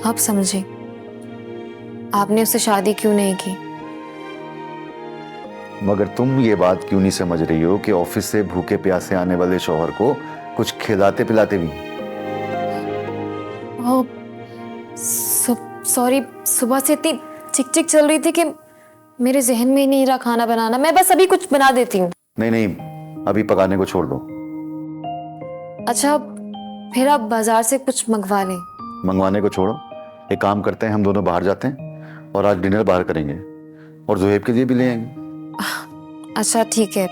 अब समझे आपने उससे शादी क्यों नहीं की। मगर तुम ये बात क्यों नहीं समझ रही हो कि ऑफिस से भूखे प्यासे आने वाले शौहर को कुछ खिलाते पिलाते भी। वो सॉरी, सुबह से इतनी चिक चिक चल रही थी कि मेरे जहन में ही नहीं रहा खाना बनाना। मैं बस अभी कुछ बना देती हूँ। नहीं नहीं, अभी पकाने को छोड़ दो। अच्छा, फिर आप बाजार से कुछ मंगवा लें। मंगवाने को छोड़ो, एक काम करते हैं, हम दोनों बाहर जाते हैं और आज डिनर बाहर करेंगे और जुहेब के लिए भी ले आएंगे। अच्छा ठीक है,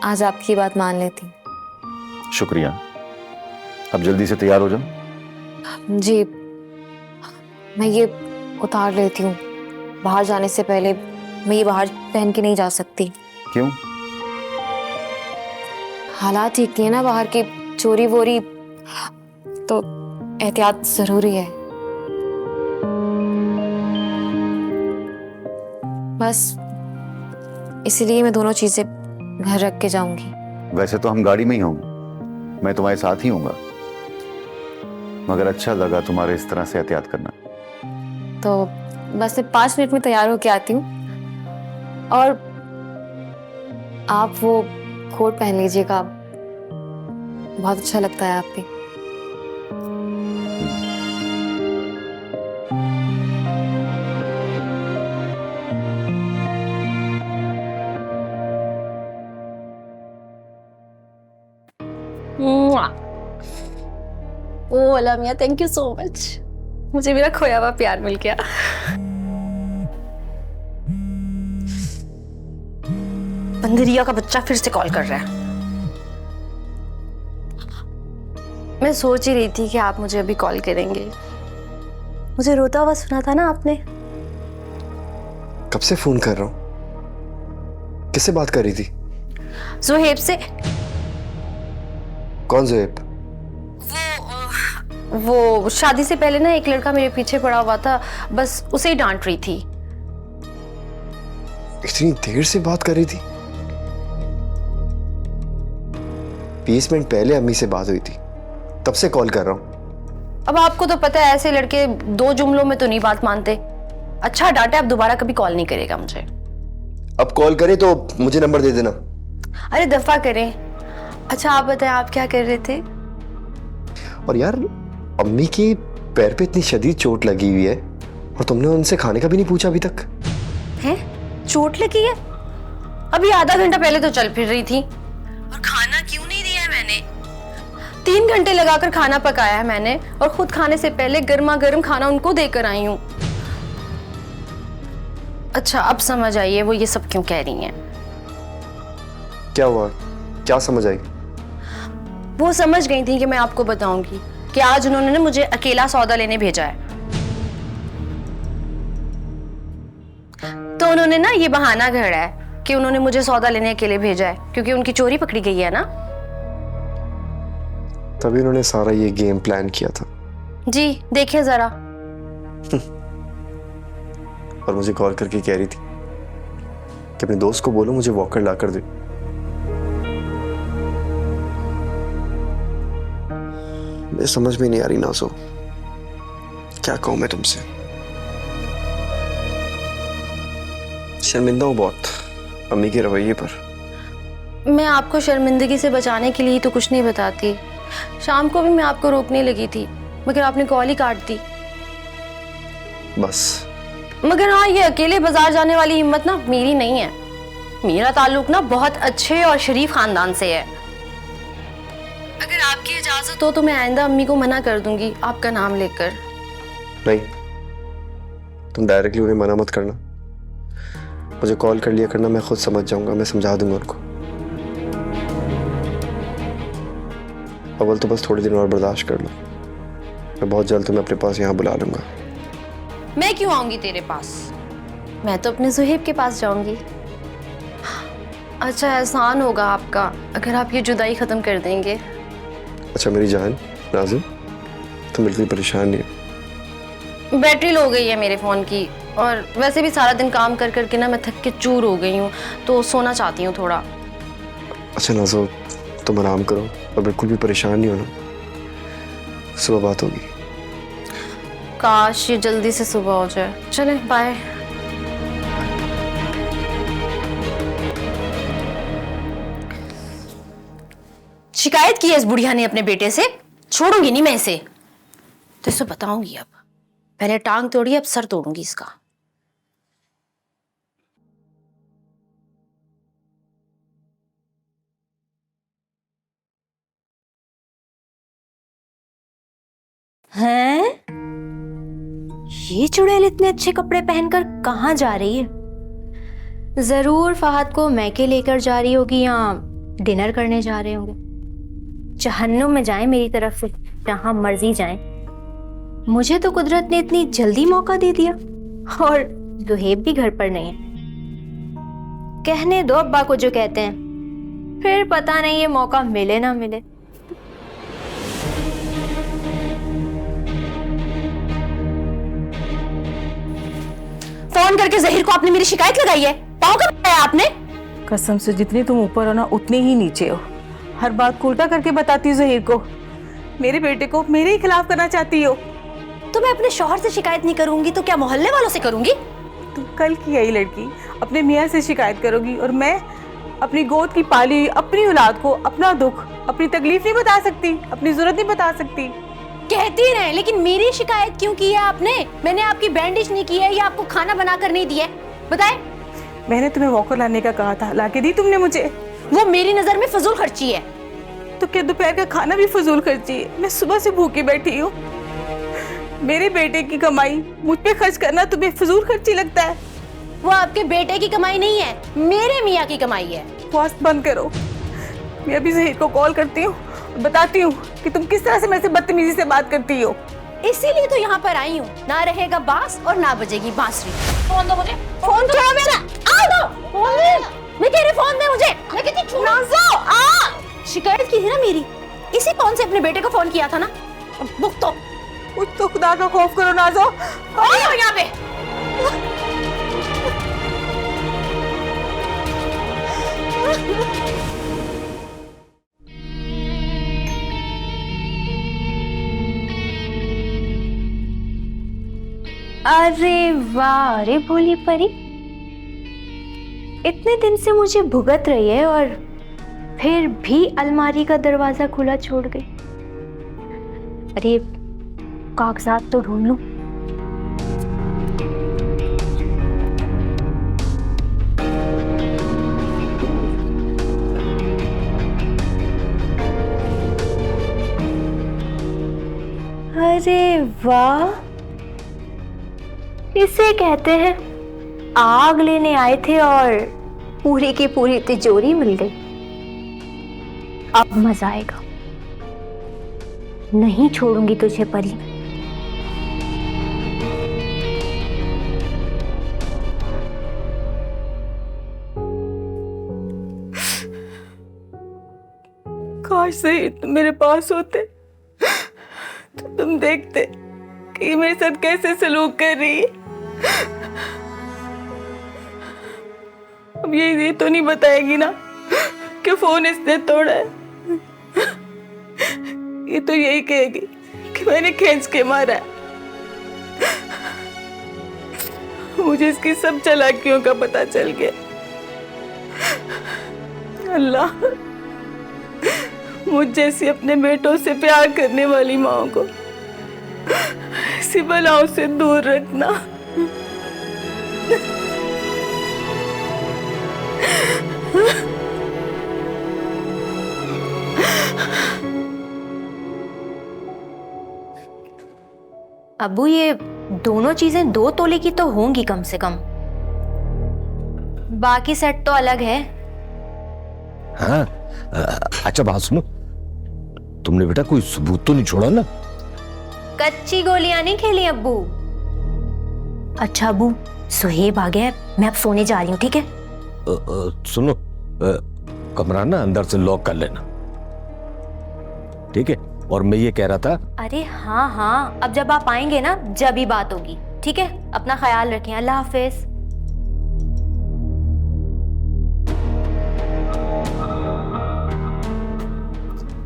आज आपकी बात मान लेती हूँ। शुक्रिया। अब जल्दी से तैयार हो जाओ। जी, मैं ये उतार लेती हूँ। बाहर जाने से पहले मैं ये बाहर पहन के नहीं जा सकती। क्यों? हालात ठीक नहीं है ना बाहर की, चोरी वोरी, तो एहतियात जरूरी है। बस इसलिए मैं दोनों चीजें घर रख के जाऊंगी। वैसे तो हम गाड़ी में ही होंगे, मैं तुम्हारे साथ ही होऊंगा, मगर अच्छा लगा तुम्हारे इस तरह से एहतियात करना। तो बस मैं 5 मिनट में तैयार होके आती हूँ और आप वो कोट पहन लीजिएगा, बहुत अच्छा लगता है आप पे। ओ अला मियाँ, थैंक यू सो मच। मुझे मेरा खोया हुआ प्यार मिल गया। बंदरिया का बच्चा फिर से कॉल कर रहा है। मैं सोच ही रही थी कि आप मुझे अभी कॉल करेंगे। मुझे रोता हुआ सुना था ना आपने। कब से फोन कर रहा हूं? किससे बात कर रही थी? जुहेब से। कौन जुहेब? वो शादी से पहले ना एक लड़का मेरे पीछे पड़ा हुआ था, बस उसे ही डांट रही थी। इतनी देर से बात कर रही थी? 20 मिनट पहले अम्मी से बात हुई थी, तब से कॉल कर रहा हूं। अब आपको तो पता है ऐसे लड़के 2 जुमलों में तो नहीं बात मानते। अच्छा डांटे, अब दोबारा कभी कॉल नहीं करेगा मुझे। अब कॉल करे तो मुझे नंबर दे देना। अरे दफा करें। अच्छा आप बताएं, आप क्या कर रहे थे? और यार, अम्मी की पैर पे इतनी शदीद चोट लगी हुई है और तुमने उनसे खाने का भी नहीं पूछा अभी तक। हैं? चोट लगी है? अभी आधा घंटा पहले तो चल फिर रही थी। और खाना क्यों नहीं दिया है मैंने? 3 घंटे लगाकर खाना पकाया है मैंने और खुद खाने से पहले गर्मा गर्म खाना उनको देकर आई हूँ। अच्छा अब समझ आइए वो ये सब क्यों कह रही हैं। क्या हुआ? क्या समझ आई? वो समझ गई थी कि मैं आपको बताऊंगी कि आज उन्होंने ना मुझे अकेला सौदा लेने भेजा है। तो उन्होंने ना ये बहाना गढ़ा है कि उन्होंने मुझे सौदा लेने के लिए भेजा है क्योंकि उनकी चोरी पकड़ी गई है ना। तभी उन्होंने सारा ये गेम प्लान किया था। जी देखिए जरा। और मुझे कॉल करके कह रही थी कि अपने दोस्त को बोलो मुझे वॉकर ला कर दे। मैं समझ में नहीं आ रही नाज़ो, क्या कहूं मैं तुमसे। शर्मिंदा हूं बहुत अम्मी के रवैये पर। मैं आपको शर्मिंदगी से बचाने के लिए ही तो कुछ नहीं बताती। शाम को भी मैं आपको रोकने लगी थी मगर आपने कॉल ही काट दी। बस। मगर हाँ, ये अकेले बाजार जाने वाली हिम्मत ना मेरी नहीं है। मेरा ताल्लुक ना बहुत अच्छे और शरीफ खानदान से है। अगर आपकी इजाजत हो तो मैं आइंदा अम्मी को मना कर दूंगी आपका नाम लेकर। नहीं, तुम डायरेक्टली उन्हें मना मत करना। मुझे कॉल कर लिया करना, मैं खुद समझ जाऊंगा, मैं समझा दूंगा उनको। अव्वल तो बस थोड़े दिन और बर्दाश्त कर लो, मैं बहुत जल्द तुम्हें अपने पास यहाँ बुला लूंगा। मैं क्यों आऊंगी तेरे पास? मैं तो अपने जुहेब के पास जाऊंगी। अच्छा एहसान होगा आपका अगर आप ये जुदाई खत्म कर देंगे। अच्छा मेरी जान नाज़िम, तुम बिल्कुल परेशान नहीं हो। बैटरी लो गई है मेरे फोन की और वैसे भी सारा दिन काम कर करके ना मैं थक के चूर हो गई हूँ, तो सोना चाहती हूँ थोड़ा। अच्छा नाज़ो, तुम आराम करो और बिल्कुल भी परेशान नहीं होना, सुबह बात होगी। काश ये जल्दी से सुबह हो जाए। चले बाय। शिकायत की है इस बुढ़िया ने अपने बेटे से, छोड़ूंगी नहीं मैं इसे। तो इसे बताऊंगी अब, पहले टांग तोड़ी अब सर तोड़ूंगी इसका। हैं? ये चुड़ैल इतने अच्छे कपड़े पहनकर कहाँ जा रही है? जरूर फहद को मैके लेकर जा रही होगी या डिनर करने जा रहे होंगे। जहन्नुम में जाए मेरी तरफ से, जहां मर्जी जाए। मुझे तो कुदरत ने इतनी जल्दी मौका दे दिया और दुहेब भी घर पर नहीं है। कहने दो अब्बा को जो कहते हैं, फिर पता नहीं ये मौका मिले ना मिले। फोन करके जहीर को आपने मेरी शिकायत लगाई है। पाँव कब लगाया आपने? कसम से जितनी तुम ऊपर हो ना उतनी ही नीचे हो। हर बात को उल्टा करके बताती हो जहीर को। मेरे बेटे को मेरे ही खिलाफ करना चाहती हो। तो मैं अपने शौहर से शिकायत नहीं करूंगी तो क्या मोहल्ले वालों से करूंगी? तुम कल की यही लड़की अपने मियाँ से शिकायत करोगी और मैं अपनी गोद की पाली हुई अपनी औलाद को अपना दुख, अपनी तकलीफ नहीं बता सकती, अपनी जरूरत नहीं बता सकती। कहती रहे, लेकिन मेरी शिकायत क्यों की है आपने? मैंने आपकी बैंडेज नहीं की है या आपको खाना बनाकर नहीं दिया है? बताए। मैंने तुम्हें वॉकर लाने का कहा था, लाके दी तुमने मुझे। वो मेरी नजर में फजूल खर्ची है। तो क्या दोपहर का खाना भी फजूल खर्ची है? मैं सुबह से भूखी बैठी हूँ। मेरे बेटे की कमाई मुझ पे खर्च करना तुम्हें फजूल खर्ची लगता है? वो आपके बेटे की कमाई नहीं है, मेरे मियाँ की कमाई है। बस बंद करो। मैं अभी जहीर को कॉल करती हूँ, बताती हूँ कि तुम किस तरह से मेरे से बदतमीजी से बात करती हो। इसीलिए तो यहाँ पर आई हूँ, ना रहेगा बांस और ना बजेगी बांसुरी। फोन दो मुझे। फोन छोड़ो मेरा। आ दो। फोन दे। मैं कह रही फोन दे मुझे। मैं कहती छोड़ो। नाज़ो आ। शिकायत की थी ना मेरी, इसी फोन से अपने बेटे को फोन किया था ना। बुक तो कुछ तो खुदा का खौफ करो नाज़ो। आओ यहाँ पे। अरे वाह रे भोली परी, इतने दिन से मुझे भुगत रही है और फिर भी अलमारी का दरवाजा खुला छोड़ गई। अरे कागजात तो ढूंढ लूं। अरे वाह, इसे कहते हैं आग लेने आए थे और पूरी की पूरी तिजोरी मिल गई। अब मजा आएगा। नहीं छोड़ूंगी तुझे परी। काश से तुम मेरे पास होते तो तुम देखते कि मेरे साथ कैसे सलूक कर रही है। अब ये तो नहीं बताएगी ना कि फोन इसने तोड़ा है। ये तो यही कहेगी कि मैंने खींच के मारा है। मुझे इसकी सब चालाकियों का पता चल गया। अल्लाह, मुझ जैसी अपने बेटों से प्यार करने वाली माँ को ऐसी बलाओं से दूर रखना। अब्बू, ये दोनों चीजें 2 तोले की तो होंगी कम से कम। बाकी सेट तो अलग है। हाँ, अच्छा बात सुनो, तुमने बेटा कोई सबूत तो नहीं छोड़ा ना? कच्ची गोलियां नहीं खेली अब्बू। अच्छा अब्बू, सुहेब आ गया, मैं अब सोने जा रही हूँ, ठीक है? सुनो, कमरा ना अंदर से लॉक कर लेना, ठीक है? और मैं ये कह रहा था, अरे हाँ हाँ, अब जब आप आएंगे ना जब ही बात होगी, ठीक है? अपना ख्याल रखें। अल्लाह हाफिज।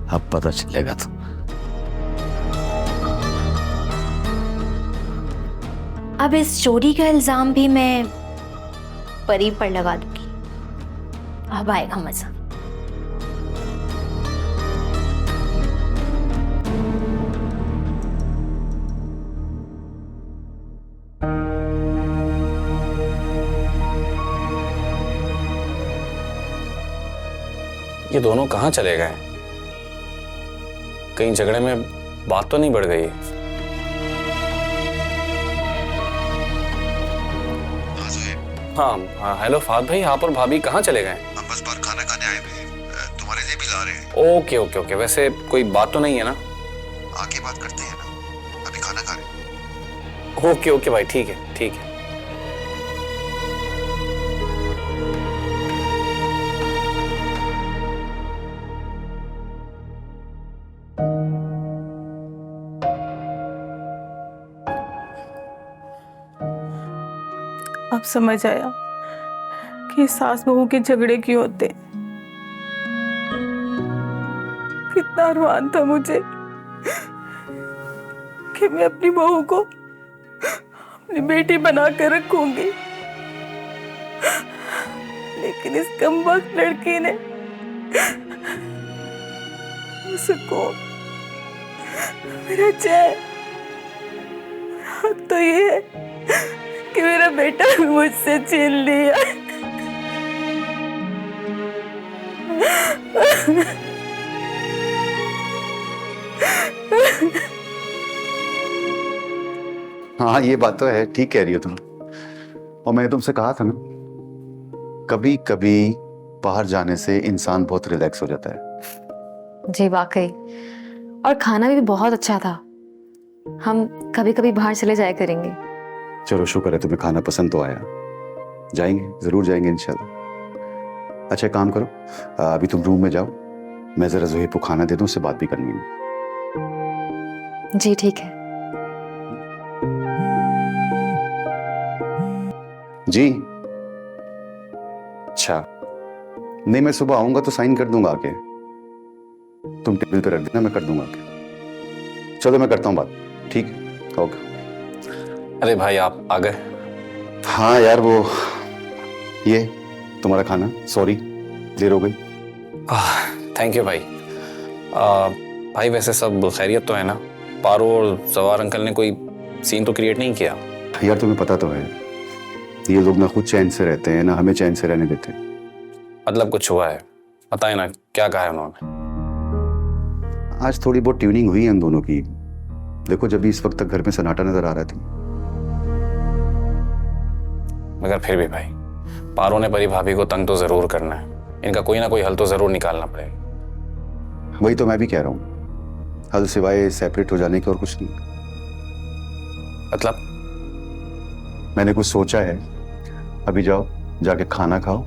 अब पता चलेगा तो। अब इस चोरी का इल्जाम भी मैं परी पर लगा दूंगी। अब आएगा मजा। ये दोनों कहाँ चले गए? कहीं झगड़े में बात तो नहीं बढ़ गई? हाँ, हेलो फाद भाई, आप और भाभी कहाँ चले गए? हम बस बाहर खाना खाने आए हुए हैं, तुम्हारे लिए भी ला रहे हैं। ओके ओके ओके, वैसे कोई बात तो नहीं है ना? आके बात करते हैं ना, अभी खाना खा रहे हैं। ओके ओके भाई, ठीक है ठीक है। अब समझ आया कि सास बहू के झगड़े क्यों होते। कितना अरमान था मुझे कि मैं अपनी बहू को अपनी बेटी बना कर रखूंगी, लेकिन इस कमबख्त लड़की ने उसको मेरा चैन। अब तो ये है कि मेरा बेटा मुझसे छीन लिया। हाँ ये बात तो है, ठीक कह रही हो तुम। और मैंने तुमसे कहा था ना, कभी कभी बाहर जाने से इंसान बहुत रिलैक्स हो जाता है। जी वाकई, और खाना भी बहुत अच्छा था। हम कभी कभी बाहर चले जाया करेंगे। चलो शुक्र है तुम्हें खाना पसंद तो आया। जाएंगे, जरूर जाएंगे इंशाल्लाह। अच्छा एक काम करो, अभी तुम रूम में जाओ, मैं जरा ज़ोहेब को खाना दे दूं, उससे बात भी करनी है। जी ठीक है। जी अच्छा, नहीं मैं सुबह आऊंगा तो साइन कर दूंगा आके, तुम टेबल पे रख देना, मैं कर दूंगा आके। चलो मैं करता हूँ बात, ठीक है? ओके। अरे भाई आप आ गए? हाँ यार, वो ये तुम्हारा खाना, सॉरी देर हो गई। थैंक यू भाई। भाई वैसे सब खैरियत तो है ना? पारो और जवार अंकल ने कोई सीन तो क्रिएट नहीं किया? यार तुम्हें पता तो है, ये लोग ना खुद चैन से रहते हैं ना हमें चैन से रहने देते। मतलब कुछ हुआ है? बताए ना, क्या कहा है उन्होंने? आज थोड़ी बहुत ट्यूनिंग हुई है इन दोनों की। देखो जब भी इस वक्त तक घर में सन्नाटा नजर आ रहा था। मगर फिर भी भाई, पारो ने परी भाभी को तंग तो जरूर करना है। इनका कोई ना कोई हल तो जरूर निकालना पड़ेगा। वही तो मैं भी कह रहा हूँ, हल सिवाय सेपरेट हो जाने के और कुछ नहीं। मतलब? मैंने कुछ सोचा है। अभी जाओ, जाके खाना खाओ।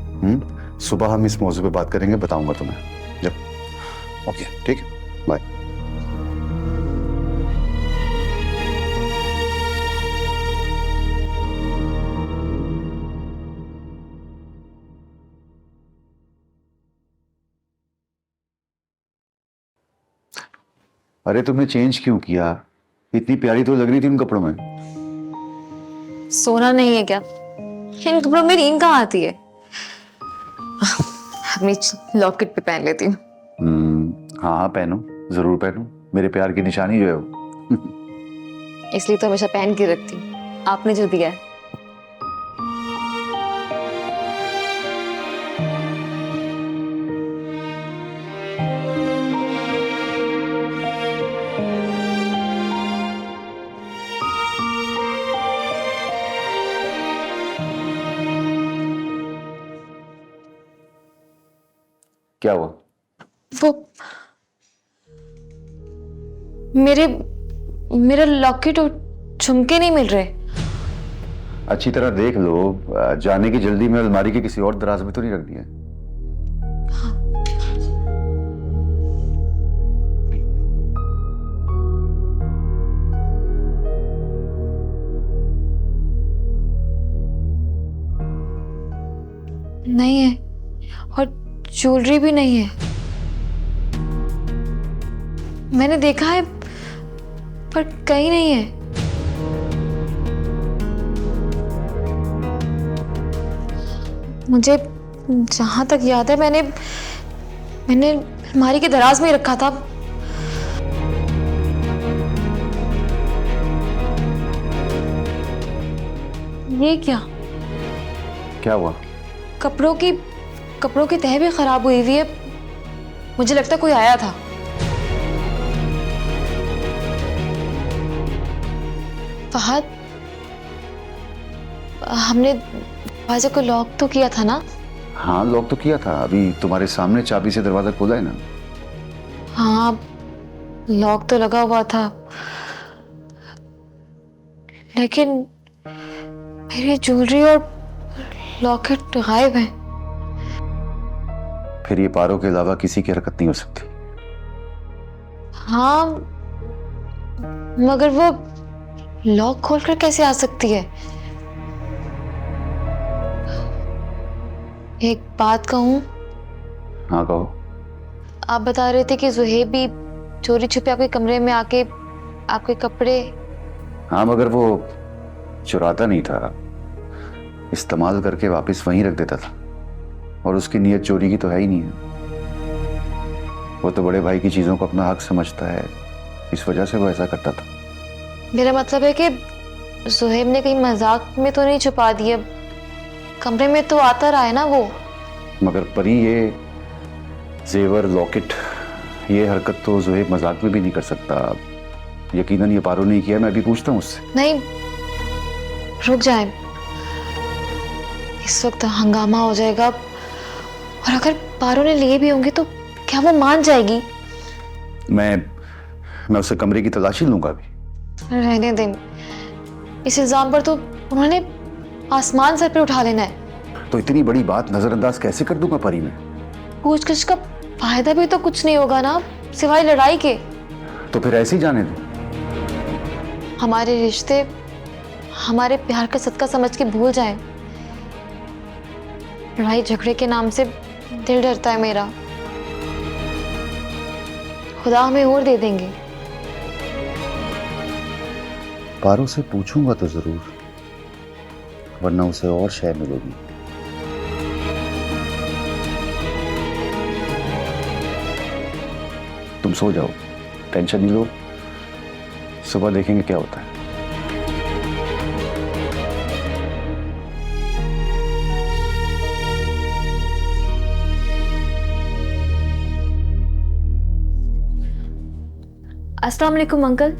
सुबह हम इस मौजू पे बात करेंगे, बताऊंगा तुम्हें जब। ओके ठीक है, बाय। अरे तुमने चेंज क्यों किया? इतनी प्यारी तो लग रही थी उन कपड़ों में। सोना नहीं है क्या? इन कपड़ों में रींग कहाँ आती है? अपनी लॉकेट पे पहन लेती हूँ। हाँ हाँ पहनो, जरूर पहनो, मेरे प्यार की निशानी जो है वो। इसलिए तो हमेशा पहन के रखती हूँ, आपने जो दिया है। क्या हुआ? वो मेरा लॉकेट और झुमके नहीं मिल रहे। अच्छी तरह देख लो, जाने की जल्दी में अलमारी के किसी और दराज में तो नहीं रख दिया? नहीं है, और ज्वेलरी भी नहीं है। मैंने देखा है पर कहीं नहीं है। मुझे जहां तक याद है मैंने मैंने अलमारी के दराज में ही रखा था। ये क्या? क्या हुआ? कपड़ों की तह भी खराब हुई हुई है। मुझे लगता है कोई आया था। फहद, हमने दरवाजे को लॉक तो किया था ना? हाँ, लॉक तो किया था। अभी तुम्हारे सामने चाबी से दरवाजा खोला है ना। हाँ, लॉक तो लगा हुआ था, लेकिन मेरी ज्वेलरी और लॉकेट गायब है। फिर ये पारो के अलावा किसी की हरकत नहीं हो सकती। हाँ, मगर वो लॉक खोलकर कैसे आ सकती है? एक बात कहूं? हाँ, कहो। आप बता रहे थे कि जुहेब भी चोरी छुपे आपके कमरे में आके आपके कपड़े। हाँ, मगर वो चुराता नहीं था, इस्तेमाल करके वापस वहीं रख देता था। और उसकी नीयत चोरी की तो है ही नहीं है। वो तो बड़े भाई की चीजों को अपना हक समझता है, इस वजह से वो ऐसा करता था। मेरा मतलब है कि जुहेब ने कहीं मजाक में तो नहीं छुपा दिया? कमरे में तो आता रहा है ना वो। मगर परी, ये जेवर, लॉकेट, ये हरकत तो जुहेब मजाक में भी नहीं कर सकता। यकीनन ये पारो नहीं किया। मैं अभी पूछता हूँ उससे। नहीं, रुक जाए, इस वक्त हंगामा हो जाएगा। और अगर पारो ने लिए भी होंगे तो क्या वो मान जाएगी? मैं उससे कमरे की तलाशी लूंगा अभी। रहने दें, इस इल्जाम पर तो उन्होंने आसमान सर पे उठा लेना है। तो इतनी बड़ी बात नजरअंदाज कैसे कर दूंगा परी मैं? पूछगिछ का फायदा भी तो कुछ नहीं होगा ना, सिवाय लड़ाई के। तो फिर ऐसे ही जाने दो। हमारे रिश्ते हमारे प्यार का सदका समझ के भूल जाएं। लड़ाई झगड़े के नाम से दिल डरता है मेरा। खुदा हमें और दे देंगे। पारो से पूछूंगा तो जरूर, वरना उसे और शय मिलेगी। तुम सो जाओ, टेंशन नहीं लो, सुबह देखेंगे क्या होता है। अस्सलाम वालेकुम अंकल।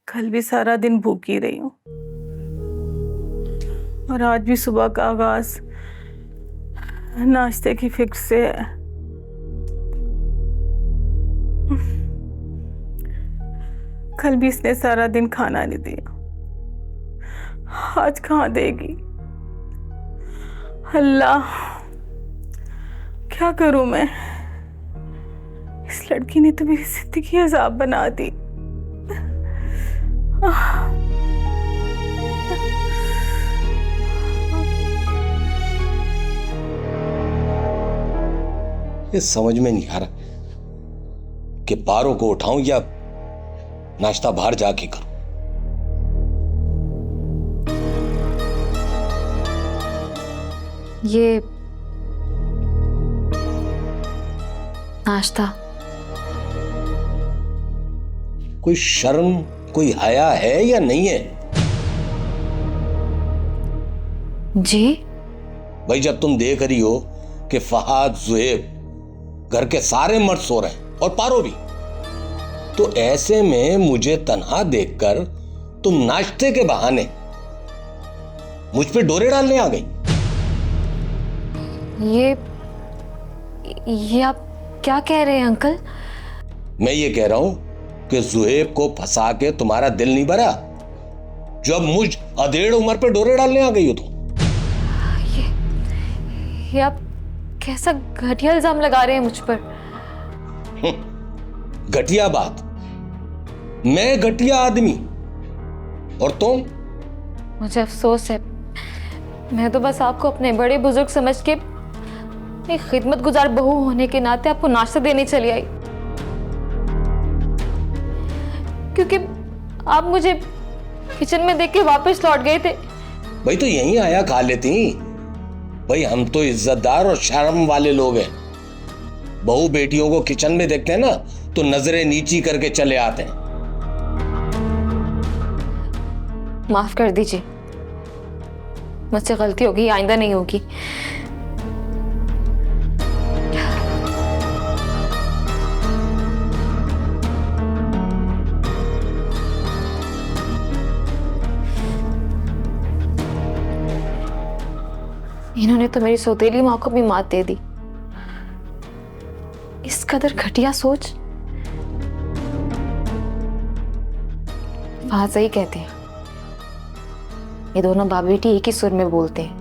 कल भी सारा दिन भूखी रही हूँ और आज भी सुबह का आगाज नाश्ते की फिक्र से है। कल भी इसने सारा दिन खाना नहीं दिया, आज कहाँ देगी? अल्लाह, क्या करूं मैं? इस लड़की ने तो मेरी जिंदगी अजाब बना दी। ये समझ में नहीं आ रहा कि पारो को उठाऊं या नाश्ता बाहर जाके करूं। ये नाश्ता कोई शर्म, कोई हया है या नहीं है? जी? भाई, जब तुम देख रही हो कि फहाद, जुहेब, घर के सारे मर्द सो रहे हैं और पारो भी, तो ऐसे में मुझे तन्हा देखकर तुम नाश्ते के बहाने मुझ पे डोरे डालने आ गई। ये आप क्या कह रहे हैं अंकल? मैं ये कह रहा हूं कि जुहेब को फंसा के तुम्हारा दिल नहीं भरा, जो अब मुझ अधेड़ उम्र पे डोरे डालने आ गई हो तुम। ये आप कैसा घटिया इल्जाम लगा रहे हैं मुझ पर? घटिया बात? मैं घटिया आदमी और तुम? मुझे अफसोस है, मैं तो बस आपको अपने बड़े बुजुर्ग समझ के एक खिदमतगुजार बहू होने के नाते आपको नाश्ता देने चली आई, क्योंकि आप मुझे किचन में देख के वापस लौट गए थे। भाई तो यहीं आया खा लेती। भाई हम तो इज्जतदार और शर्म वाले लोग हैं। बहू बेटियों को किचन में देखते हैं ना तो नजरें नीची करके चले आते हैं। माफ कर दीजिए, मुझसे गलती होगी, आइंदा नहीं होगी। इन्होंने तो मेरी सौतेली माँ को भी मात दे दी। इस कदर घटिया सोच। फहद सही कहते हैं, ये दोनों बाप बेटी एक ही सुर में बोलते हैं।